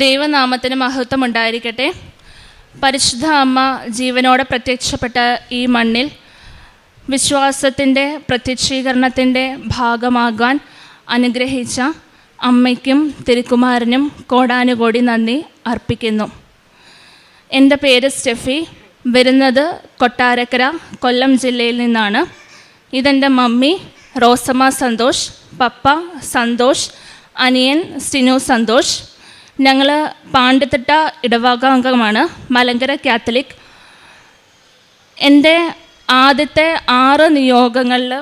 ദൈവനാമത്തിന് മഹത്വം ഉണ്ടായിരിക്കട്ടെ. പരിശുദ്ധ അമ്മ ജീവനോടെ പ്രത്യക്ഷപ്പെട്ട ഈ മണ്ണിൽ വിശ്വാസത്തിൻ്റെ പ്രത്യക്ഷീകരണത്തിൻ്റെ ഭാഗമാകാൻ അനുഗ്രഹിച്ച അമ്മയ്ക്കും തിരുക്കുമാരനും കോടാനുകോടി നന്ദി അർപ്പിക്കുന്നു. എൻ്റെ പേര് സ്റ്റെഫി. വരുന്നത് കൊട്ടാരക്കര, കൊല്ലം ജില്ലയിൽ നിന്നാണ്. ഇതെൻ്റെ മമ്മി റോസമ്മ സന്തോഷ്, പപ്പ സന്തോഷ്, അനിയൻ സ്റ്റിനു സന്തോഷ്. ഞങ്ങൾ പാണ്ടിത്തിട്ട ഇടവക അംഗമാണ്, മലങ്കര കാത്തലിക്. എൻ്റെ ആദ്യത്തെ 6 നിയോഗങ്ങളിൽ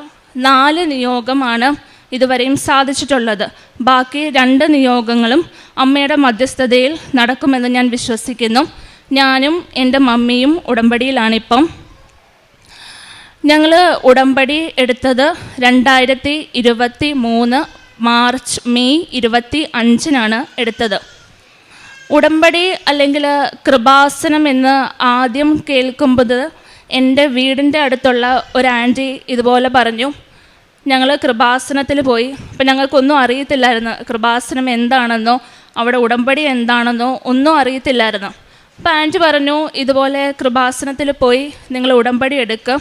4 നിയോഗമാണ് ഇതുവരെയും സാധിച്ചിട്ടുള്ളത്. ബാക്കി 2 നിയോഗങ്ങളും അമ്മയുടെ മധ്യസ്ഥതയിൽ നടക്കുമെന്ന് ഞാൻ വിശ്വസിക്കുന്നു. ഞാനും എൻ്റെ മമ്മിയും ഉടമ്പടിയിലാണിപ്പം. ഞങ്ങൾ ഉടമ്പടി എടുത്തത് 2023 മെയ് 25 എടുത്തത്. ഉടമ്പടി അല്ലെങ്കിൽ കൃപാസനം എന്ന് ആദ്യം കേൾക്കുമ്പോൾ എൻ്റെ വീടിൻ്റെ അടുത്തുള്ള ഒരു ആൻറ്റി ഇതുപോലെ പറഞ്ഞു, ഞങ്ങൾ കൃപാസനത്തിൽ പോയി. അപ്പം ഞങ്ങൾക്കൊന്നും അറിയത്തില്ലായിരുന്നു കൃപാസനം എന്താണെന്നോ അവിടെ ഉടമ്പടി എന്താണെന്നോ ഒന്നും അറിയത്തില്ലായിരുന്നു. അപ്പം ആൻറ്റി പറഞ്ഞു, ഇതുപോലെ കൃപാസനത്തിൽ പോയി നിങ്ങൾ ഉടമ്പടി എടുക്കുക,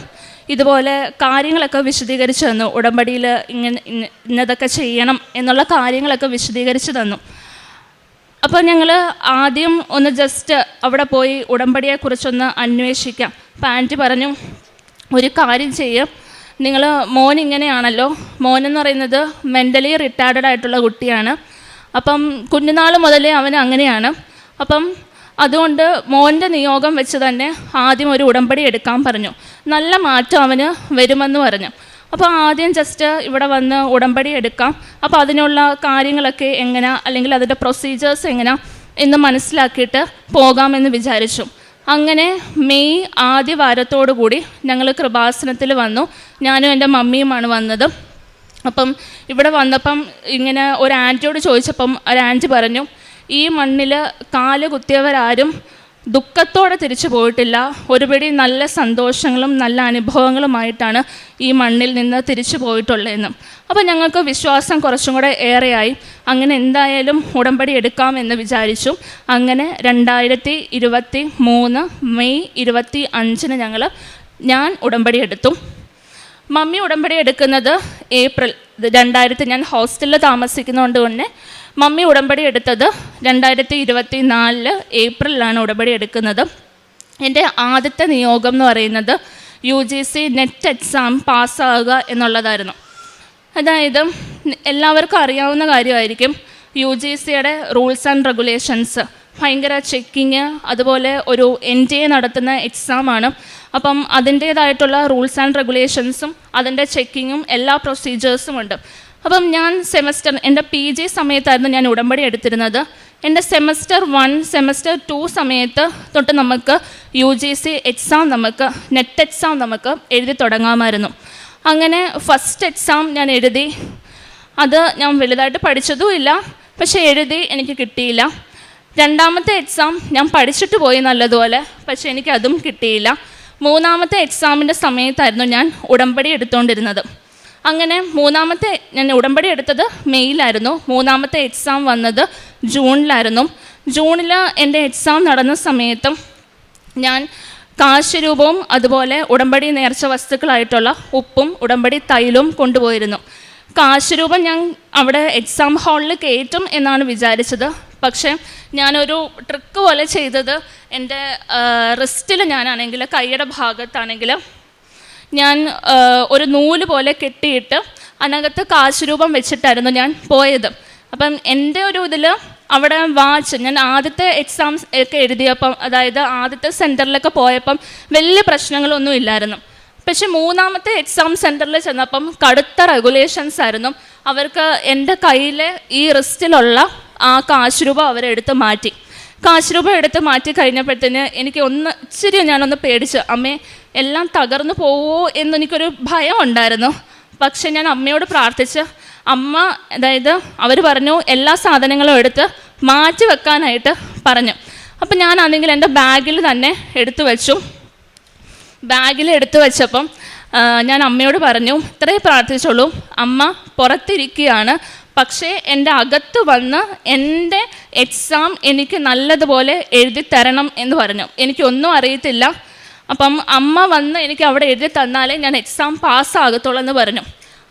ഇതുപോലെ കാര്യങ്ങളൊക്കെ വിശദീകരിച്ച് തന്നു. ഉടമ്പടിയിൽ ഇന്നതൊക്കെ ചെയ്യണം എന്നുള്ള കാര്യങ്ങളൊക്കെ വിശദീകരിച്ച് തന്നു. അപ്പോൾ ഞങ്ങൾ ആദ്യം ഒന്ന് ജസ്റ്റ് അവിടെ പോയി ഉടമ്പടിയെക്കുറിച്ചൊന്ന് അന്വേഷിക്കാം. അപ്പം ആൻറ്റി പറഞ്ഞു, ഒരു കാര്യം ചെയ്യും, നിങ്ങൾ മോൻ ഇങ്ങനെയാണല്ലോ, മോനെന്ന് പറയുന്നത് മെൻ്റലി റിട്ടാർഡഡ് ആയിട്ടുള്ള കുട്ടിയാണ്. അപ്പം കുഞ്ഞുനാൾ മുതലേ അവൻ അങ്ങനെയാണ്. അപ്പം അതുകൊണ്ട് മോൻ്റെ നിയോഗം വെച്ച് തന്നെ ആദ്യം ഒരു ഉടമ്പടി എടുക്കാൻ പറഞ്ഞു. നല്ല മാറ്റം അവന് വരുമെന്ന് പറഞ്ഞു. അപ്പോൾ ആദ്യം ജസ്റ്റ് ഇവിടെ വന്ന് ഉടമ്പടി എടുക്കാം, അപ്പോൾ അതിനുള്ള കാര്യങ്ങളൊക്കെ എങ്ങനെ, അല്ലെങ്കിൽ അതിൻ്റെ പ്രൊസീജിയേഴ്സ് എങ്ങനെ എന്ന് മനസ്സിലാക്കിയിട്ട് പോകാമെന്ന് വിചാരിച്ചു. അങ്ങനെ മെയ് ആദ്യ വാരത്തോടു കൂടി ഞങ്ങൾ കൃപാസനത്തിൽ വന്നു. ഞാനും എൻ്റെ മമ്മിയുമാണ് വന്നത്. അപ്പം ഇവിടെ വന്നപ്പം ഇങ്ങനെ ഒരു ആൻറ്റിയോട് ചോദിച്ചപ്പം ഒരു ആൻറ്റി പറഞ്ഞു, ഈ മണ്ണിൽ കാല് കുത്തിയവരാരും ദുഃഖത്തോടെ തിരിച്ചു പോയിട്ടില്ല, ഒരുപടി നല്ല സന്തോഷങ്ങളും നല്ല അനുഭവങ്ങളുമായിട്ടാണ് ഈ മണ്ണിൽ നിന്ന് തിരിച്ചു പോയിട്ടുള്ളതെന്ന്. അപ്പോൾ ഞങ്ങൾക്ക് വിശ്വാസം കുറച്ചും കൂടെ ഏറെയായി. അങ്ങനെ എന്തായാലും ഉടമ്പടി എടുക്കാമെന്ന് വിചാരിച്ചു. അങ്ങനെ 2023 മെയ് 25 ഞാൻ ഉടമ്പടി എടുത്തു. മമ്മി ഉടമ്പടി എടുക്കുന്നത് ഏപ്രിൽ 2000. ഞാൻ ഹോസ്റ്റലിൽ താമസിക്കുന്നതുകൊണ്ട് തന്നെ മമ്മി ഉടമ്പടി എടുത്തത് 2024 ഏപ്രിലാണ് ഉടമ്പടി എടുക്കുന്നത്. എൻ്റെ ആദ്യത്തെ നിയോഗം എന്ന് പറയുന്നത് UGC നെറ്റ് എക്സാം പാസ്സാകുക എന്നുള്ളതായിരുന്നു. അതായത് എല്ലാവർക്കും അറിയാവുന്ന കാര്യമായിരിക്കും, UGCയുടെ റൂൾസ് ആൻഡ് റെഗുലേഷൻസ് ഭയങ്കര ചെക്കിങ്, അതുപോലെ ഒരു NTA നടത്തുന്ന എക്സാമാണ്. അപ്പം അതിൻ്റേതായിട്ടുള്ള റൂൾസ് ആൻഡ് റെഗുലേഷൻസും അതിൻ്റെ ചെക്കിങ്ങും എല്ലാ പ്രൊസീജിയേഴ്സും ഉണ്ട്. അപ്പം ഞാൻ എൻ്റെ PG സമയത്തായിരുന്നു ഞാൻ ഉടമ്പടി എടുത്തിരുന്നത്. എൻ്റെ സെമസ്റ്റർ 1 സെമസ്റ്റർ 2 സമയത്ത് തൊട്ട് നമുക്ക് UGC എക്സാം നെറ്റ് എക്സാം എഴുതി തുടങ്ങാമായിരുന്നു. അങ്ങനെ ഫസ്റ്റ് എക്സാം ഞാൻ എഴുതി. അത് ഞാൻ വലുതായിട്ട് പഠിച്ചതുമില്ല, പക്ഷേ എഴുതി, എനിക്ക് കിട്ടിയില്ല. രണ്ടാമത്തെ എക്സാം ഞാൻ പഠിച്ചിട്ട് പോയി നല്ലതുപോലെ, പക്ഷേ എനിക്കതും കിട്ടിയില്ല. മൂന്നാമത്തെ എക്സാമിൻ്റെ സമയത്തായിരുന്നു ഞാൻ ഉടമ്പടി എടുത്തുകൊണ്ടിരുന്നത്. അങ്ങനെ ഞാൻ ഉടമ്പടി എടുത്തത് മെയ്യിലായിരുന്നു. മൂന്നാമത്തെ എക്സാം വന്നത് ജൂണിലായിരുന്നു. ജൂണിൽ എൻ്റെ എക്സാം നടന്ന സമയത്തും ഞാൻ കാശരൂപവും അതുപോലെ ഉടമ്പടി നേർച്ച വസ്തുക്കളായിട്ടുള്ള ഉപ്പും ഉടമ്പടി തൈലവും കൊണ്ടുപോയിരുന്നു. കാശരൂപം ഞാൻ അവിടെ എക്സാം ഹാളിൽ കയറ്റും എന്നാണ് വിചാരിച്ചത്. പക്ഷേ ഞാനൊരു ട്രിക്ക് പോലെ ചെയ്തത്, എൻ്റെ റിസ്റ്റിൽ ഞാനാണെങ്കിൽ കൈയുടെ ഭാഗത്താണെങ്കിൽ ഞാൻ ഒരു നൂല് പോലെ കെട്ടിയിട്ട് അതിനകത്ത് കാശുരൂപം വെച്ചിട്ടായിരുന്നു ഞാൻ പോയത്. അപ്പം എൻ്റെ ഒരു ഇതിൽ അവിടെ ഞാൻ ആദ്യത്തെ എക്സാംസ് ഒക്കെ എഴുതിയപ്പം, അതായത് ആദ്യത്തെ സെൻറ്ററിലൊക്കെ പോയപ്പം വലിയ പ്രശ്നങ്ങളൊന്നും ഇല്ലായിരുന്നു. പക്ഷെ മൂന്നാമത്തെ എക്സാം സെൻറ്ററിൽ ചെന്നപ്പം കടുത്ത റെഗുലേഷൻസ് ആയിരുന്നു. അവർക്ക് എൻ്റെ കയ്യിലെ ഈ റിസ്റ്റിലുള്ള ആ കാശുരൂപം അവരെടുത്ത് മാറ്റി. കാശുരൂപം എടുത്ത് മാറ്റി കഴിഞ്ഞപ്പോഴത്തേന് എനിക്ക് ഇച്ചിരി ഞാനൊന്ന് പേടിച്ചു. അമ്മേ, എല്ലാം തകർന്നു പോവോ എന്നെനിക്കൊരു ഭയം ഉണ്ടായിരുന്നു. പക്ഷെ ഞാൻ അമ്മയോട് പ്രാർത്ഥിച്ച്, അതായത് അവർ പറഞ്ഞു എല്ലാ സാധനങ്ങളും എടുത്ത് മാറ്റി വെക്കാനായിട്ട് പറഞ്ഞു. അപ്പം ഞാനാണെങ്കിൽ എൻ്റെ ബാഗിൽ തന്നെ എടുത്തു വെച്ചു. ബാഗിൽ എടുത്തു വെച്ചപ്പം ഞാൻ അമ്മയോട് പറഞ്ഞു, ഇത്രേ പ്രാർത്ഥിച്ചോളൂ, അമ്മ പുറത്തിരിക്കുകയാണ്, പക്ഷേ എൻ്റെ അകത്ത് വന്ന് എൻ്റെ എക്സാം എനിക്ക് നല്ലതുപോലെ എഴുതി തരണം എന്ന് പറഞ്ഞു. എനിക്കൊന്നും അറിയത്തില്ല, അപ്പം അമ്മ വന്ന് എനിക്ക് അവിടെ എഴുതി തന്നാലേ ഞാൻ എക്സാം പാസ്സാകത്തുള്ളൂ എന്ന് പറഞ്ഞു.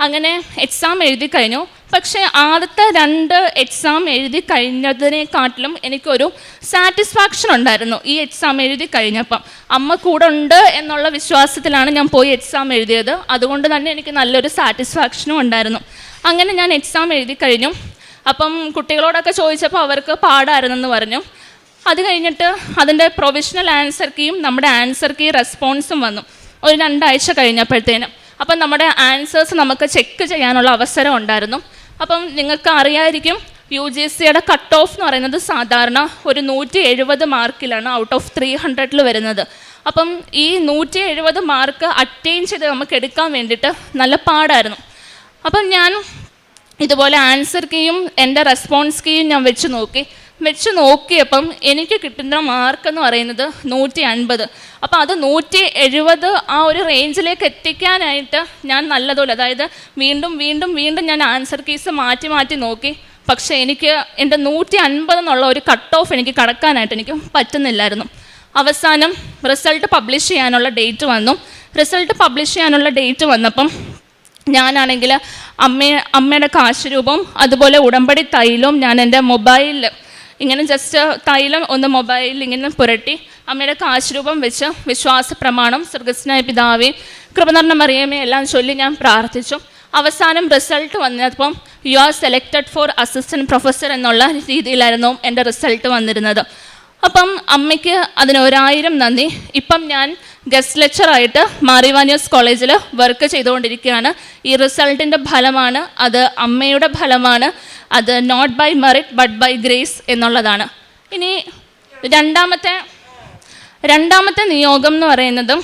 അങ്ങനെ എക്സാം എഴുതി കഴിഞ്ഞു. പക്ഷേ ആദ്യത്തെ 2 എക്സാം എഴുതി കഴിഞ്ഞതിനെക്കാട്ടിലും എനിക്കൊരു സാറ്റിസ്ഫാക്ഷൻ ഉണ്ടായിരുന്നു ഈ എക്സാം എഴുതി കഴിഞ്ഞപ്പം. അമ്മ കൂടെ ഉണ്ട് എന്നുള്ള വിശ്വാസത്തിലാണ് ഞാൻ പോയി എക്സാം എഴുതിയത്. അതുകൊണ്ട് തന്നെ എനിക്ക് നല്ലൊരു സാറ്റിസ്ഫാക്ഷനും ഉണ്ടായിരുന്നു. അങ്ങനെ ഞാൻ എക്സാം എഴുതി കഴിഞ്ഞു. അപ്പം കുട്ടികളോടൊക്കെ ചോദിച്ചപ്പോൾ അവർക്ക് പാടായിരുന്നെന്ന് പറഞ്ഞു. അത് കഴിഞ്ഞിട്ട് അതിൻ്റെ പ്രൊവിഷണൽ ആൻസർ കീയും നമ്മുടെ ആൻസർ കീ റെസ്പോൺസും വന്നു ഒരു 2 ആഴ്ച കഴിഞ്ഞപ്പോഴത്തേനും. അപ്പം നമ്മുടെ ആൻസേഴ്സ് നമുക്ക് ചെക്ക് ചെയ്യാനുള്ള അവസരം ഉണ്ടായിരുന്നു. അപ്പം നിങ്ങൾക്ക് അറിയാമായിരിക്കും, UGCയുടെ കട്ട് ഓഫ് എന്ന് പറയുന്നത് സാധാരണ ഒരു 170 മാർക്കിലാണ് ഔട്ട് ഓഫ് 300 വരുന്നത്. അപ്പം ഈ 170 മാർക്ക് അറ്റൈൻ ചെയ്ത് നമുക്ക് എടുക്കാൻ വേണ്ടിയിട്ട് നല്ല പാടായിരുന്നു. അപ്പം ഞാൻ ഇതുപോലെ ആൻസർ കീയും എൻ്റെ റെസ്പോൺസ് കീയും ഞാൻ വെച്ച് നോക്കിയപ്പം എനിക്ക് കിട്ടുന്ന മാർക്ക് എന്ന് പറയുന്നത് 150. അപ്പോൾ അത് 170 ആ ഒരു റേഞ്ചിലേക്ക് എത്തിക്കാനായിട്ട് ഞാൻ നല്ലതുപോലെ, അതായത് വീണ്ടും ഞാൻ ആൻസർ കീസ് മാറ്റി നോക്കി. പക്ഷേ എനിക്ക് എൻ്റെ 150 എന്നുള്ള ഒരു കട്ട് ഓഫ് എനിക്ക് കടക്കാനായിട്ട് എനിക്ക് പറ്റുന്നില്ലായിരുന്നു. അവസാനം റിസൾട്ട് പബ്ലിഷ് ചെയ്യാനുള്ള ഡേറ്റ് വന്നു. റിസൾട്ട് പബ്ലിഷ് ചെയ്യാനുള്ള ഡേറ്റ് വന്നപ്പം ഞാനാണെങ്കിൽ അമ്മയുടെ കാശ് രൂപം അതുപോലെ ഉടമ്പടി തൈലവും ഞാൻ എൻ്റെ മൊബൈലിൽ ഇങ്ങനെ ജസ്റ്റ് തൈലം ഒന്ന് മൊബൈലിൽ ഇങ്ങനെ പുരട്ടി അമ്മയുടെ കാശ് രൂപം വെച്ച് വിശ്വാസ പ്രമാണം സ്വർഗ്ഗസ്ഥനായ പിതാവേ കൃപ നിറഞ്ഞ മറിയമേ എല്ലാം ചൊല്ലി ഞാൻ പ്രാർത്ഥിച്ചു. അവസാനം റിസൾട്ട് വന്നപ്പം you are selected four assistant professor എന്നുള്ള രീതിയിലായിരുന്നു എൻ്റെ റിസൾട്ട് വന്നിരുന്നത്. അപ്പം അമ്മയ്ക്ക് അതിന് 1000 നന്ദി. ഇപ്പം ഞാൻ ഗസ്റ്റ് ലെക്ചറായിട്ട് മാറിവാനിയോസ് കോളേജിൽ വർക്ക് ചെയ്തുകൊണ്ടിരിക്കുകയാണ്. ഈ റിസൾട്ടിൻ്റെ ഫലമാണ്, അത് അമ്മയുടെ ഫലമാണ്, അത് not by merit but by grace എന്നുള്ളതാണ്. ഇനി രണ്ടാമത്തെ നിയോഗം എന്ന് പറയുന്നത്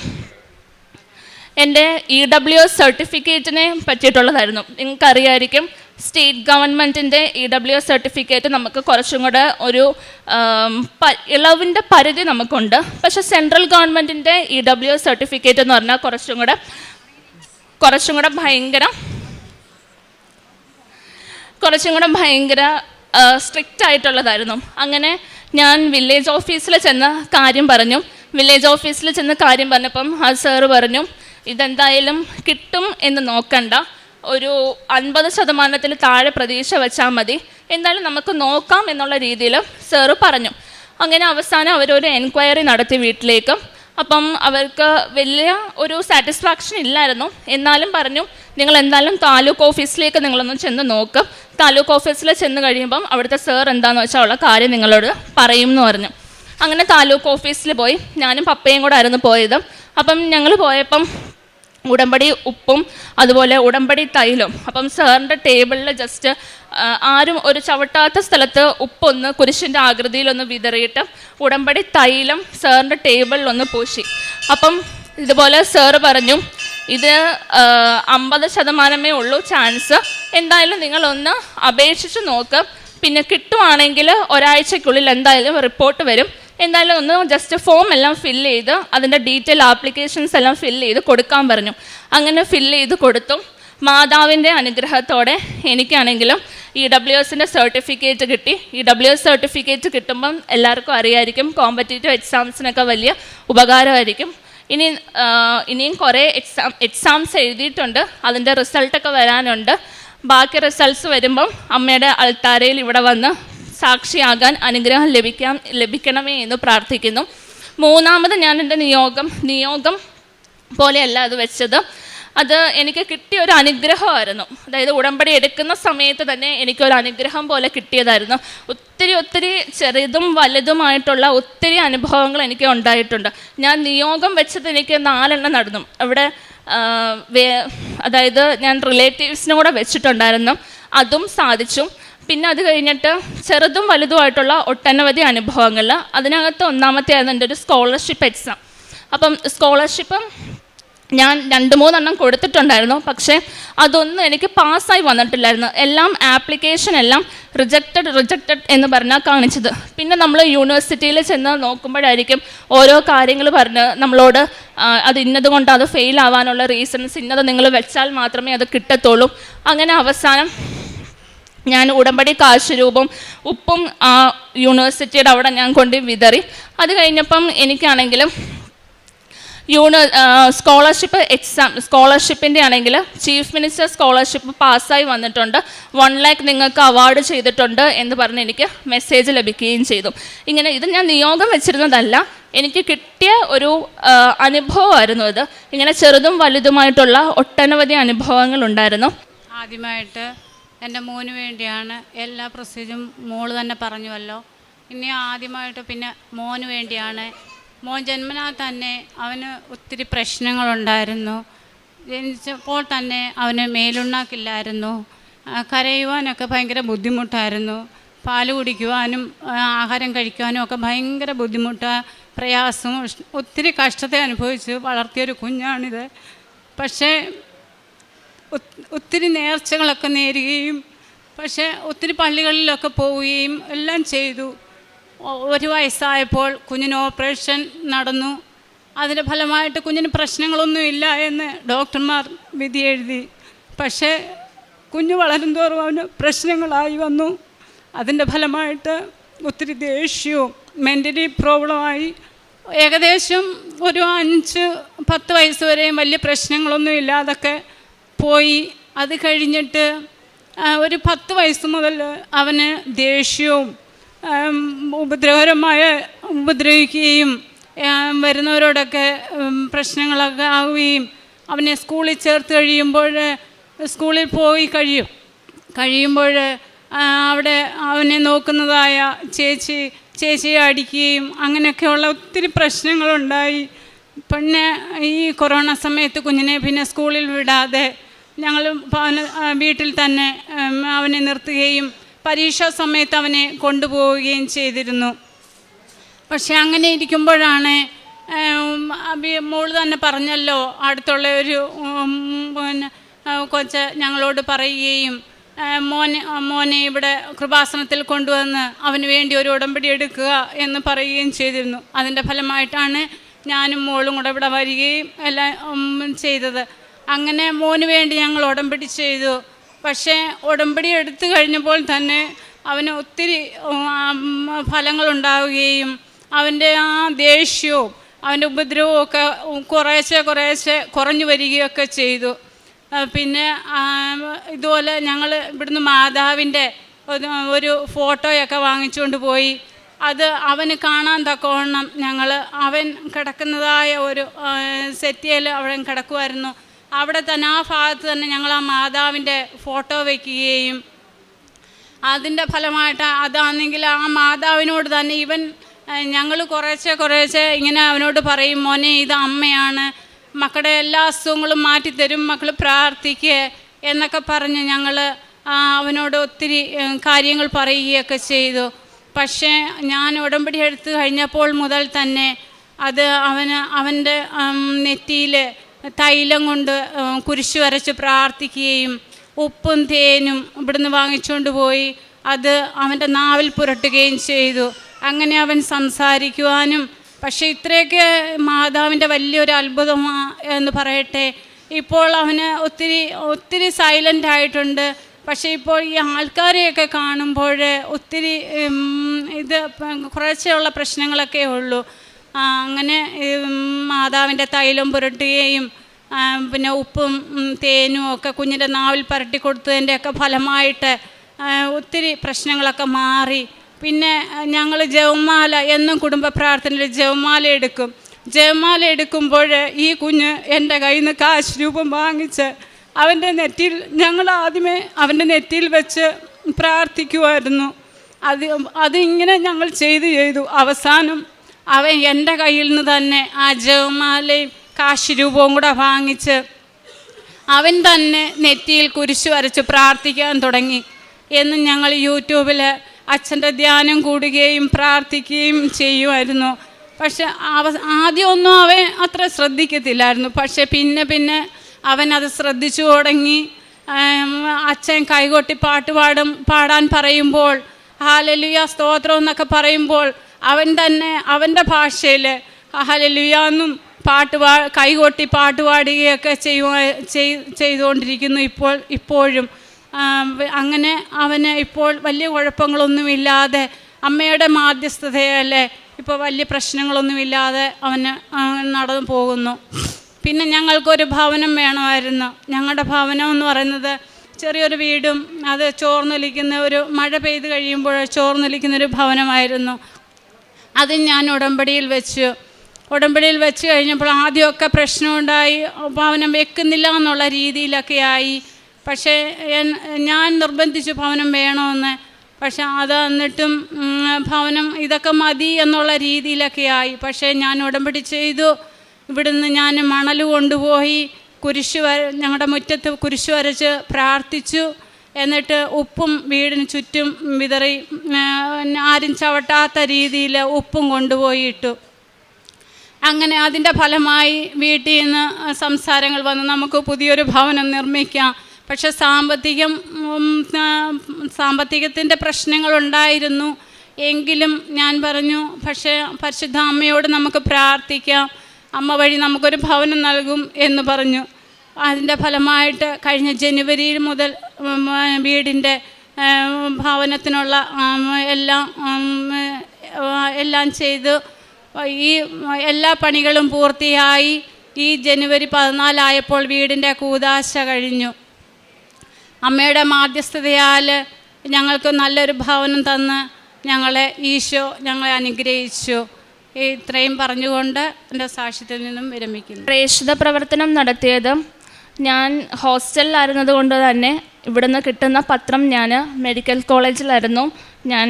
എൻ്റെ EWS സർട്ടിഫിക്കറ്റിനെ പറ്റിയിട്ടുള്ളതായിരുന്നു. നിങ്ങൾക്കറിയാമായിരിക്കും, സ്റ്റേറ്റ് ഗവൺമെൻറ്റിൻ്റെ EWS സർട്ടിഫിക്കറ്റ് നമുക്ക് കുറച്ചും കൂടെ ഒരു ഇളവിൻ്റെ പരിധി നമുക്കുണ്ട്. പക്ഷേ സെൻട്രൽ ഗവൺമെൻറ്റിൻ്റെ EWS സർട്ടിഫിക്കറ്റ് എന്ന് പറഞ്ഞാൽ കുറച്ചും കൂടെ ഭയങ്കര സ്ട്രിക്റ്റ് ആയിട്ടുള്ളതായിരുന്നു. അങ്ങനെ ഞാൻ വില്ലേജ് ഓഫീസിൽ ചെന്ന് കാര്യം പറഞ്ഞപ്പം ആ സാറ് പറഞ്ഞു, ഇതെന്തായാലും കിട്ടും എന്ന് നോക്കണ്ട, ഒരു 50% താഴെ പ്രതീക്ഷ വെച്ചാൽ മതി, എന്തായാലും നമുക്ക് നോക്കാം എന്നുള്ള രീതിയിൽ സാറ് പറഞ്ഞു. അങ്ങനെ അവസാനം അവരൊരു എൻക്വയറി നടത്തി വീട്ടിലേക്ക്. അപ്പം അവർക്ക് വലിയ ഒരു സാറ്റിസ്ഫാക്ഷൻ ഇല്ലായിരുന്നു. എന്നാലും പറഞ്ഞു, നിങ്ങൾ എന്തായാലും താലൂക്ക് ഓഫീസിലേക്ക് നിങ്ങളൊന്ന് ചെന്ന് നോക്കും, താലൂക്ക് ഓഫീസിൽ ചെന്ന് കഴിയുമ്പം അവിടുത്തെ സാർ എന്താണെന്ന് വെച്ചാൽ ഉള്ള കാര്യം നിങ്ങളോട് പറയും എന്ന് പറഞ്ഞു. അങ്ങനെ താലൂക്ക് ഓഫീസിൽ പോയി ഞാനും പപ്പയും കൂടെ ആയിരുന്നു പോയത്. അപ്പം ഞങ്ങൾ പോയപ്പം ഉടമ്പടി ഉപ്പും അതുപോലെ ഉടമ്പടി തൈലും, അപ്പം സാറിൻ്റെ ടേബിളിൽ ജസ്റ്റ് ആരും ഒരു ചവിട്ടാത്ത സ്ഥലത്ത് ഉപ്പൊന്ന് കുരിശിൻ്റെ ആകൃതിയിലൊന്ന് വിതറിയിട്ട് ഉടമ്പടി തൈലം സാറിൻ്റെ ടേബിളിലൊന്ന് പൂശി. അപ്പം ഇതുപോലെ സാറ് പറഞ്ഞു, ഇത് 50% ഉള്ളൂ ചാൻസ്, എന്തായാലും നിങ്ങളൊന്ന് അപേക്ഷിച്ച് നോക്ക്, പിന്നെ കിട്ടുവാണെങ്കിൽ ഒരാഴ്ചയ്ക്കുള്ളിൽ എന്തായാലും റിപ്പോർട്ട് വരും, എന്തായാലും ഒന്ന് ജസ്റ്റ് ഫോം എല്ലാം ഫില്ല് ചെയ്ത് അതിൻ്റെ ഡീറ്റെയിൽ ആപ്ലിക്കേഷൻസ് എല്ലാം ഫില്ല് ചെയ്ത് കൊടുക്കാൻ പറഞ്ഞു. അങ്ങനെ ഫില്ല് ചെയ്ത് കൊടുത്തു. മാതാവിൻ്റെ അനുഗ്രഹത്തോടെ എനിക്കാണെങ്കിലും EWSൻ്റെ സർട്ടിഫിക്കറ്റ് കിട്ടി. EWS സർട്ടിഫിക്കറ്റ് കിട്ടുമ്പം എല്ലാവർക്കും അറിയായിരിക്കും, കോമ്പറ്റേറ്റീവ് എക്സാംസിനൊക്കെ വലിയ ഉപകാരമായിരിക്കും. ഇനിയും കുറേ എക്സാംസ് എഴുതിയിട്ടുണ്ട്, അതിൻ്റെ റിസൾട്ടൊക്കെ വരാനുണ്ട്. ബാക്കി റിസൾട്ട്സ് വരുമ്പം അമ്മയുടെ അൾത്താരയിൽ ഇവിടെ വന്ന് സാക്ഷിയാകാൻ അനുഗ്രഹം ലഭിക്കണമേ എന്ന് പ്രാർത്ഥിക്കുന്നു. മൂന്നാമത് ഞാൻ എൻ്റെ നിയോഗം പോലെയല്ല അത് വെച്ചത്, അത് എനിക്ക് കിട്ടിയ ഒരു അനുഗ്രഹമായിരുന്നു. അതായത് ഉടമ്പടി എടുക്കുന്ന സമയത്ത് തന്നെ എനിക്കൊരു അനുഗ്രഹം പോലെ കിട്ടിയതായിരുന്നു. ഒത്തിരി ചെറുതും വലുതുമായിട്ടുള്ള ഒത്തിരി അനുഭവങ്ങൾ എനിക്ക് ഉണ്ടായിട്ടുണ്ട്. ഞാൻ നിയോഗം വെച്ചത് എനിക്ക് 4 നടന്നു. അവിടെ അതായത് ഞാൻ റിലേറ്റീവ്സിനും കൂടെ വെച്ചിട്ടുണ്ടായിരുന്നു, അതും സാധിച്ചു. പിന്നെ അത് കഴിഞ്ഞിട്ട് ചെറുതും വലുതുമായിട്ടുള്ള ഒട്ടനവധി അനുഭവങ്ങൾ. അതിനകത്ത് ഒന്നാമത്തെ ആയിരുന്നു എൻ്റെ ഒരു സ്കോളർഷിപ്പ് എക്സാം. അപ്പം സ്കോളർഷിപ്പ് ഞാൻ 2-3 കൊടുത്തിട്ടുണ്ടായിരുന്നു, പക്ഷേ അതൊന്നും എനിക്ക് പാസ്സായി വന്നിട്ടില്ലായിരുന്നു. എല്ലാം ആപ്ലിക്കേഷൻ എല്ലാം റിജക്റ്റഡ് എന്ന് പറഞ്ഞാൽ കാണിച്ചത്. പിന്നെ നമ്മൾ യൂണിവേഴ്സിറ്റിയിൽ ചെന്ന് നോക്കുമ്പോഴായിരിക്കും ഓരോ കാര്യങ്ങൾ പറഞ്ഞ് നമ്മളോട് അത് ഇന്നതുകൊണ്ട് അത് ഫെയിൽ ആവാനുള്ള റീസൺസ് ഇന്നത് നിങ്ങൾ വെച്ചാൽ മാത്രമേ അത് കിട്ടത്തുള്ളൂ. അങ്ങനെ അവസാനം ഞാൻ ഉടമ്പടി കാശ് രൂപം ഉപ്പും ആ യൂണിവേഴ്സിറ്റിയുടെ അവിടെ ഞാൻ കൊണ്ട് വിതറി. അത് കഴിഞ്ഞപ്പം എനിക്കാണെങ്കിലും സ്കോളർഷിപ്പിൻ്റെ ആണെങ്കിൽ ചീഫ് മിനിസ്റ്റർ സ്കോളർഷിപ്പ് പാസ്സായി വന്നിട്ടുണ്ട്, 1 lakh നിങ്ങൾക്ക് അവാർഡ് ചെയ്തിട്ടുണ്ട് എന്ന് പറഞ്ഞ് എനിക്ക് മെസ്സേജ് ലഭിക്കുകയും ചെയ്തു. ഇങ്ങനെ ഇത് ഞാൻ നിയോഗം വെച്ചിരുന്നതല്ല, എനിക്ക് കിട്ടിയ ഒരു അനുഭവമായിരുന്നു ഇത്. ഇങ്ങനെ ചെറുതും വലുതുമായിട്ടുള്ള ഒട്ടനവധി അനുഭവങ്ങളുണ്ടായിരുന്നു. ആദ്യമായിട്ട് എൻ്റെ മോന് വേണ്ടിയാണ് എല്ലാ പ്രൊസീജറും മോള് തന്നെ പറഞ്ഞുവല്ലോ. ഇനി ആദ്യമായിട്ട് പിന്നെ മോന് വേണ്ടിയാണ്. മോൻ ജന്മനാ തന്നെ അവന് ഒത്തിരി പ്രശ്നങ്ങളുണ്ടായിരുന്നു. ജനിച്ചപ്പോൾ തന്നെ അവന് മേലുണ്ണാക്കില്ലായിരുന്നു, കരയുവാനൊക്കെ ഭയങ്കര ബുദ്ധിമുട്ടായിരുന്നു, പാല് കുടിക്കുവാനും ആഹാരം കഴിക്കുവാനും ഒക്കെ ഭയങ്കര പ്രയാസവും ഒത്തിരി കഷ്ടത്തെ അനുഭവിച്ച് വളർത്തിയൊരു കുഞ്ഞാണിത്. പക്ഷേ ഒത്തിരി നേർച്ചകളൊക്കെ നേരുകയും പക്ഷേ ഒത്തിരി പള്ളികളിലൊക്കെ പോവുകയും എല്ലാം ചെയ്തു. 1 വയസ്സായപ്പോൾ കുഞ്ഞിന് ഓപ്പറേഷൻ നടന്നു. അതിൻ്റെ ഫലമായിട്ട് കുഞ്ഞിന് പ്രശ്നങ്ങളൊന്നുമില്ല എന്ന് ഡോക്ടർമാർ വിധി എഴുതി. പക്ഷേ കുഞ്ഞ് വളരും തോറും അവന് പ്രശ്നങ്ങളായി വന്നു. അതിൻ്റെ ഫലമായിട്ട് ഒത്തിരി ദേഷ്യവും മെൻ്റലി പ്രോബ്ലമായി. ഏകദേശം ഒരു 5-10 വയസ്സ് വരെയും വലിയ പ്രശ്നങ്ങളൊന്നും ഇല്ലാതൊക്കെ പോയി. അത് കഴിഞ്ഞിട്ട് ഒരു 10 വയസ്സ് മുതൽ അവന് ദേഷ്യവും ഉപദ്രവിക്കുകയും വരുന്നവരോടൊക്കെ പ്രശ്നങ്ങളൊക്കെ ആവുകയും അവനെ സ്കൂളിൽ ചേർത്ത് സ്കൂളിൽ പോയി കഴിയുമ്പോൾ അവിടെ അവനെ നോക്കുന്നതായ ചേച്ചിയെ അടിക്കുകയും അങ്ങനെയൊക്കെയുള്ള ഒത്തിരി പ്രശ്നങ്ങളുണ്ടായി. പിന്നെ ഈ കൊറോണ സമയത്ത് കുഞ്ഞിനെ പിന്നെ സ്കൂളിൽ വിടാതെ ഞങ്ങൾ വീട്ടിൽ തന്നെ അവനെ നിർത്തുകയും പരീക്ഷാ സമയത്ത് അവനെ കൊണ്ടുപോവുകയും ചെയ്തിരുന്നു. പക്ഷെ അങ്ങനെ ഇരിക്കുമ്പോഴാണ് മോള് തന്നെ പറഞ്ഞല്ലോ, അടുത്തുള്ള ഒരു കൊച്ച് ഞങ്ങളോട് പറയുകയും മോനെ ഇവിടെ കൃപാസനത്തിൽ കൊണ്ടുവന്ന് അവന് വേണ്ടി ഒരു ഉടമ്പടി എടുക്കുക എന്ന് പറയുകയും ചെയ്തിരുന്നു. അതിൻ്റെ ഫലമായിട്ടാണ് ഞാനും മോളും കൂടെ ഇവിടെ വരികയും എല്ലാം ചെയ്തത്. അങ്ങനെ മോന് വേണ്ടി ഞങ്ങൾ ഉടമ്പടി ചെയ്തു. പക്ഷേ ഉടമ്പടി എടുത്തു കഴിഞ്ഞപ്പോൾ തന്നെ അവന് ഒത്തിരി ഫലങ്ങളുണ്ടാവുകയും അവൻ്റെ ആ ദേഷ്യവും അവൻ്റെ ഉപദ്രവവും ഒക്കെ കുറേശ്ശെ കുറഞ്ഞു വരികയൊക്കെ ചെയ്തു. പിന്നെ ഇതുപോലെ ഞങ്ങൾ ഇവിടുന്ന് മാതാവിൻ്റെ ഒരു ഫോട്ടോയൊക്കെ വാങ്ങിച്ചുകൊണ്ട് പോയി. അത് അവന് കാണാൻ തക്കവണ്ണം അവൻ കിടക്കുന്നതായ ഒരു സെറ്റിയിൽ അവൻ കിടക്കുമായിരുന്നു. അവിടെ തന്നെ ആ ഭാഗത്ത് തന്നെ ഞങ്ങൾ ആ മാതാവിൻ്റെ ഫോട്ടോ വയ്ക്കുകയും അതിൻ്റെ ഫലമായിട്ട് അതാണെങ്കിൽ ആ മാതാവിനോട് തന്നെ ഞങ്ങൾ കുറേശ്ശെ ഇങ്ങനെ അവനോട് പറയും, മോനെ ഇത് അമ്മയാണ്, മക്കളുടെ എല്ലാ അസുഖങ്ങളും മാറ്റിത്തരും, മക്കൾ പ്രാർത്ഥിക്കുക എന്നൊക്കെ പറഞ്ഞ് ഞങ്ങൾ അവനോട് ഒത്തിരി കാര്യങ്ങൾ പറയുകയൊക്കെ ചെയ്തു. പക്ഷേ ഞാൻ ഉടമ്പടി എടുത്തു കഴിഞ്ഞപ്പോൾ മുതൽ തന്നെ അത് അവൻ്റെ നെറ്റിയിൽ തൈലം കൊണ്ട് കുരിശ് വരച്ച് പ്രാർത്ഥിക്കുകയും ഉപ്പും തേനും ഇവിടുന്ന് വാങ്ങിച്ചുകൊണ്ട് പോയി അത് അവൻ്റെ നാവിൽ പുരട്ടുകയും ചെയ്തു. അങ്ങനെ അവൻ സംസാരിക്കുവാനും, പക്ഷേ ഇത്രയൊക്കെ മാതാവിൻ്റെ വലിയൊരു അത്ഭുതമാണ് എന്ന് പറയട്ടെ. ഇപ്പോൾ അവന് ഒത്തിരി സൈലൻ്റ് ആയിട്ടുണ്ട്. പക്ഷേ ഇപ്പോൾ ഈ ആൾക്കാരെയൊക്കെ കാണുമ്പോൾ ഒത്തിരി കുറച്ചുള്ള പ്രശ്നങ്ങളൊക്കെ ഉള്ളൂ. അങ്ങനെ മാതാവിൻ്റെ തൈലം പുരട്ടുകയും പിന്നെ ഉപ്പും തേനും ഒക്കെ കുഞ്ഞിൻ്റെ നാവിൽ പുരട്ടി കൊടുത്തതിൻ്റെയൊക്കെ ഫലമായിട്ട് ഒത്തിരി പ്രശ്നങ്ങളൊക്കെ മാറി. പിന്നെ ഞങ്ങൾ ജപമാല എന്നും കുടുംബ പ്രാർത്ഥനയിൽ ജപമാല എടുക്കുമ്പോൾ ഈ കുഞ്ഞ് എൻ്റെ കയ്യിൽ നിന്ന് കാശ് രൂപം വാങ്ങിച്ച് അവൻ്റെ നെറ്റിയിൽ ഞങ്ങൾ ആദ്യമേ അവൻ്റെ നെറ്റിയിൽ വെച്ച് പ്രാർത്ഥിക്കുമായിരുന്നു. അതിങ്ങനെ ഞങ്ങൾ ചെയ്തു അവസാനം അവൻ എൻ്റെ കയ്യിൽ നിന്ന് തന്നെ ആ ജപമാലയും കാശ് രൂപവും കൂടെ വാങ്ങിച്ച് അവൻ തന്നെ നെറ്റിയിൽ കുരിശ് വരച്ച് പ്രാർത്ഥിക്കാൻ തുടങ്ങി. എന്നും ഞങ്ങൾ യൂട്യൂബിൽ അച്ഛൻ്റെ ധ്യാനം കൂടുകയും പ്രാർത്ഥിക്കുകയും ചെയ്യുമായിരുന്നു. പക്ഷെ ആദ്യമൊന്നും അവൻ അത്ര ശ്രദ്ധിക്കത്തില്ലായിരുന്നു. പക്ഷെ പിന്നെ അവൻ അത് ശ്രദ്ധിച്ചു തുടങ്ങി. അച്ഛൻ കൈകൊട്ടി പാടാൻ പറയുമ്പോൾ, ഹല്ലേലൂയ സ്തോത്രം എന്നൊക്കെ പറയുമ്പോൾ അവൻ തന്നെ അവൻ്റെ ഭാഷയിൽ ഹല്ലേലൂയ എന്നും കൈകൊട്ടി പാട്ടുപാടുകയൊക്കെ ചെയ്തുകൊണ്ടിരിക്കുന്നു ഇപ്പോഴും. അങ്ങനെ അവന് ഇപ്പോൾ വലിയ കുഴപ്പങ്ങളൊന്നുമില്ലാതെ അമ്മയുടെ മാധ്യസ്ഥതയല്ലേ ഇപ്പോൾ വലിയ പ്രശ്നങ്ങളൊന്നുമില്ലാതെ അവന് നടന്നു പോകുന്നു. പിന്നെ ഞങ്ങൾക്കൊരു ഭവനം വേണമായിരുന്നു. ഞങ്ങളുടെ ഭവനം എന്ന് പറയുന്നത് ചെറിയൊരു വീടും അത് ചോർന്നൊലിക്കുന്ന ഒരു മഴ പെയ്ത് കഴിയുമ്പോൾ ചോർന്നൊലിക്കുന്നൊരു ഭവനമായിരുന്നു. അത് ഞാൻ ഉടമ്പടിയിൽ വെച്ച് കഴിഞ്ഞപ്പോൾ ആദ്യമൊക്കെ പ്രശ്നമുണ്ടായി, ഭവനം വെക്കുന്നില്ല എന്നുള്ള രീതിയിലൊക്കെ ആയി. പക്ഷേ ഞാൻ നിർബന്ധിച്ചു ഭവനം വേണമെന്ന്. പക്ഷെ അത് എന്നിട്ടും ഭവനം ഇതൊക്കെ മതി എന്നുള്ള രീതിയിലൊക്കെ ആയി. പക്ഷേ ഞാൻ ഉടമ്പടി ചെയ്തു. ഇവിടുന്ന് ഞാൻ മണൽ കൊണ്ടുപോയി ഞങ്ങളുടെ മുറ്റത്ത് കുരിശ് വരച്ച് പ്രാർത്ഥിച്ചു. എന്നിട്ട് ഉപ്പും വീടിന് ചുറ്റും വിതറി, ആരും ചവിട്ടാത്ത രീതിയിൽ ഉപ്പും കൊണ്ടുപോയി ഇട്ടു. അങ്ങനെ അതിൻ്റെ ഫലമായി വീട്ടിൽ നിന്ന് സംസാരങ്ങൾ വന്നു, നമുക്ക് പുതിയൊരു ഭവനം നിർമ്മിക്കാം. പക്ഷെ സാമ്പത്തികത്തിൻ്റെ പ്രശ്നങ്ങളുണ്ടായിരുന്നു. എങ്കിലും ഞാൻ പറഞ്ഞു, പക്ഷേ പരിശുദ്ധ അമ്മയോട് നമുക്ക് പ്രാർത്ഥിക്കാം, അമ്മ വഴി നമുക്കൊരു ഭവനം നൽകും എന്ന് പറഞ്ഞു. അതിൻ്റെ ഫലമായിട്ട് കഴിഞ്ഞ ജനുവരിയിൽ മുതൽ വീടിൻ്റെ ഭവനത്തിനുള്ള എല്ലാം ചെയ്ത് ഈ എല്ലാ പണികളും പൂർത്തിയായി. ഈ ജനുവരി 14 ആയപ്പോൾ വീടിൻ്റെ കൂദാശ കഴിഞ്ഞു. അമ്മയുടെ മാധ്യസ്ഥതയാൽ ഞങ്ങൾക്ക് നല്ലൊരു ഭവനം തന്ന് ഈശോ ഞങ്ങളെ അനുഗ്രഹിച്ചു. ഇത്രയും പറഞ്ഞുകൊണ്ട് എൻ്റെ സാക്ഷ്യത്തിൽ നിന്നും വിരമിക്കുന്നു. പ്രേക്ഷിത പ്രവർത്തനം നടത്തിയത് ഞാൻ ഹോസ്റ്റലിലായിരുന്നത് കൊണ്ട് തന്നെ ഇവിടുന്ന് കിട്ടുന്ന പത്രം ഞാൻ മെഡിക്കൽ കോളേജിലായിരുന്നു ഞാൻ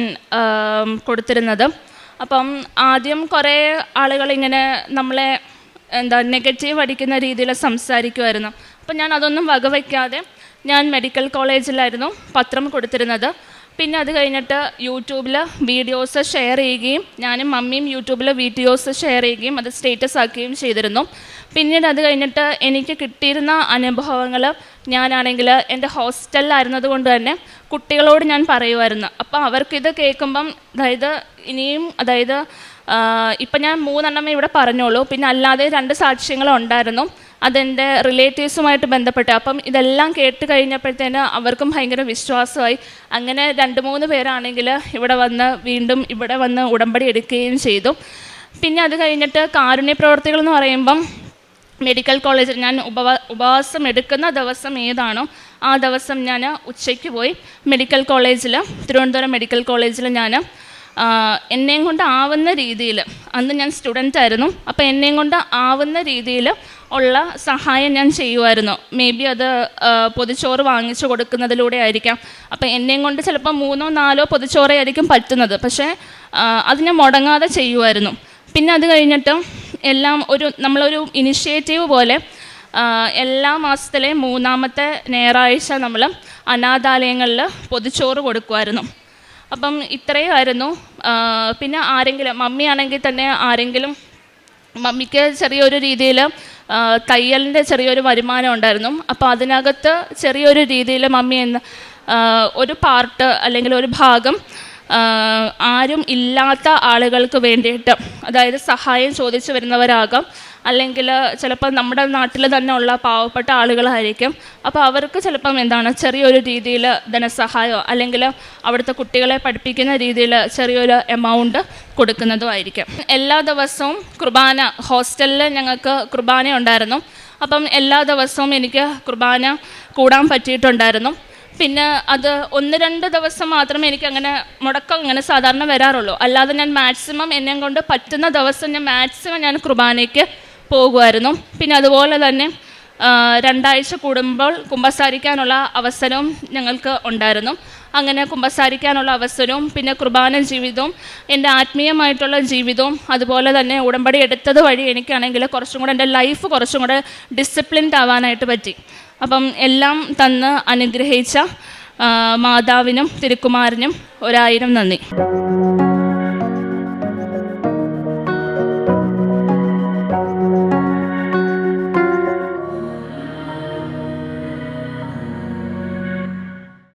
കൊടുത്തിരുന്നത്. അപ്പം ആദ്യം കുറേ ആളുകളിങ്ങനെ നമ്മളെ നെഗറ്റീവ് അടിക്കുന്ന രീതിയിൽ സംസാരിക്കുമായിരുന്നു. അപ്പം ഞാൻ അതൊന്നും വകവയ്ക്കാതെ ഞാൻ മെഡിക്കൽ കോളേജിലായിരുന്നു പത്രം കൊടുത്തിരുന്നത്. പിന്നെ അത് കഴിഞ്ഞിട്ട് യൂട്യൂബിൽ വീഡിയോസ് ഷെയർ ചെയ്യുകയും ഞാനും മമ്മിയും യൂട്യൂബിൽ വീഡിയോസ് ഷെയർ ചെയ്യുകയും അത് സ്റ്റേറ്റസ് ആക്കുകയും ചെയ്തിരുന്നു. പിന്നീട് അത് കഴിഞ്ഞിട്ട് എനിക്ക് കിട്ടിയിരുന്ന അനുഭവങ്ങൾ ഞാനാണെങ്കിൽ എൻ്റെ ഹോസ്റ്റലിലായിരുന്നത് കൊണ്ട് തന്നെ കുട്ടികളോട് ഞാൻ പറയുമായിരുന്നു. അപ്പോൾ അവർക്കിത് കേൾക്കുമ്പം അതായത് ഇപ്പം ഞാൻ 3 എണ്ണമേ ഇവിടെ പറഞ്ഞോളൂ. പിന്നെ അല്ലാതെ 2 സാക്ഷ്യങ്ങളുണ്ടായിരുന്നു, അതെൻ്റെ റിലേറ്റീവ്സുമായിട്ട് ബന്ധപ്പെട്ട്. അപ്പം ഇതെല്ലാം കേട്ട് കഴിഞ്ഞപ്പോഴത്തേന് അവർക്കും ഭയങ്കര വിശ്വാസമായി. അങ്ങനെ 2-3 പേരാണെങ്കിൽ വീണ്ടും ഇവിടെ വന്ന് ഉടമ്പടി എടുക്കുകയും ചെയ്തു. പിന്നെ അത് കഴിഞ്ഞിട്ട് കാരുണ്യ പ്രവർത്തികൾ എന്ന് പറയുമ്പം മെഡിക്കൽ കോളേജിൽ ഞാൻ ഉപവാസം എടുക്കുന്ന ദിവസം ഏതാണോ ആ ദിവസം ഞാൻ ഉച്ചയ്ക്ക് പോയി തിരുവനന്തപുരം മെഡിക്കൽ കോളേജിൽ ഞാൻ എന്നെയും കൊണ്ട് ആവുന്ന രീതിയിൽ, അന്ന് ഞാൻ സ്റ്റുഡൻ്റ് ആയിരുന്നു, അപ്പോൾ എന്നെയും കൊണ്ട് ആവുന്ന രീതിയിൽ ഉള്ള സഹായം ഞാൻ ചെയ്യുമായിരുന്നു. മേ ബി അത് പൊതിച്ചോറ് വാങ്ങിച്ചു കൊടുക്കുന്നതിലൂടെ ആയിരിക്കാം. അപ്പോൾ എന്നെയും കൊണ്ട് ചിലപ്പോൾ 3-4 പൊതിച്ചോറേ ആയിരിക്കും പറ്റുന്നത്, പക്ഷേ അത് ഞാൻ മുടങ്ങാതെ ചെയ്യുമായിരുന്നു. പിന്നെ അത് കഴിഞ്ഞിട്ട് നമ്മളൊരു ഇനിഷ്യേറ്റീവ് പോലെ എല്ലാ മാസത്തിലെ 3-ാമത്തെ ഞായറാഴ്ച നമ്മൾ അനാഥാലയങ്ങളിൽ പൊതിച്ചോറ് കൊടുക്കുമായിരുന്നു. അപ്പം ഇത്രയുമായിരുന്നു. പിന്നെ മമ്മിയാണെങ്കിൽ തന്നെ മമ്മിക്ക് ചെറിയൊരു രീതിയിൽ തയ്യലിൻ്റെ ചെറിയൊരു വരുമാനം ഉണ്ടായിരുന്നു. അപ്പോൾ അതിനകത്ത് ചെറിയൊരു രീതിയിൽ മമ്മി ഒരു പാർട്ട് അല്ലെങ്കിൽ ഒരു ഭാഗം ആരും ഇല്ലാത്ത ആളുകൾക്ക് വേണ്ടിയിട്ട്, അതായത് സഹായം ചോദിച്ചു വരുന്നവരാകാം, അല്ലെങ്കിൽ ചിലപ്പോൾ നമ്മുടെ നാട്ടിൽ തന്നെ ഉള്ള പാവപ്പെട്ട ആളുകളായിരിക്കും. അപ്പോൾ അവർക്ക് ചിലപ്പം ചെറിയൊരു രീതിയിൽ ധനസഹായമോ അല്ലെങ്കിൽ അവിടുത്തെ കുട്ടികളെ പഠിപ്പിക്കുന്ന രീതിയിൽ ചെറിയൊരു എമൗണ്ട് കൊടുക്കുന്നതും ആയിരിക്കും. എല്ലാ ദിവസവും കുർബാന, ഹോസ്റ്റലിൽ ഞങ്ങൾക്ക് കുർബാന ഉണ്ടായിരുന്നു. അപ്പം എല്ലാ ദിവസവും എനിക്ക് കുർബാന കൂടാൻ പറ്റിയിട്ടുണ്ടായിരുന്നു. പിന്നെ അത് 1-2 ദിവസം മാത്രമേ എനിക്ക് മുടക്കം സാധാരണ വരാറുള്ളൂ. അല്ലാതെ ഞാൻ മാക്സിമം എന്നെ കൊണ്ട് പറ്റുന്ന ദിവസം ഞാൻ കുർബാനയ്ക്ക് പോകുമായിരുന്നു. പിന്നെ അതുപോലെ തന്നെ 2 ആഴ്ച കൂടുമ്പോൾ കുമ്പസാരിക്കാനുള്ള അവസരവും ഞങ്ങൾക്ക് ഉണ്ടായിരുന്നു. അങ്ങനെ കുമ്പസാരിക്കാനുള്ള അവസരവും പിന്നെ കുർബാന ജീവിതവും എൻ്റെ ആത്മീയമായിട്ടുള്ള ജീവിതവും അതുപോലെ തന്നെ ഉടമ്പടി എടുത്തത് വഴി എനിക്കാണെങ്കിൽ കുറച്ചും കൂടെ എൻ്റെ ലൈഫ് കുറച്ചും കൂടെ ഡിസിപ്ലിൻഡ് ആവാനായിട്ട് പറ്റി. അപ്പം എല്ലാം തന്ന് അനുഗ്രഹിച്ച മാതാവിനും തിരുക്കുമാരനും 1000 നന്ദി.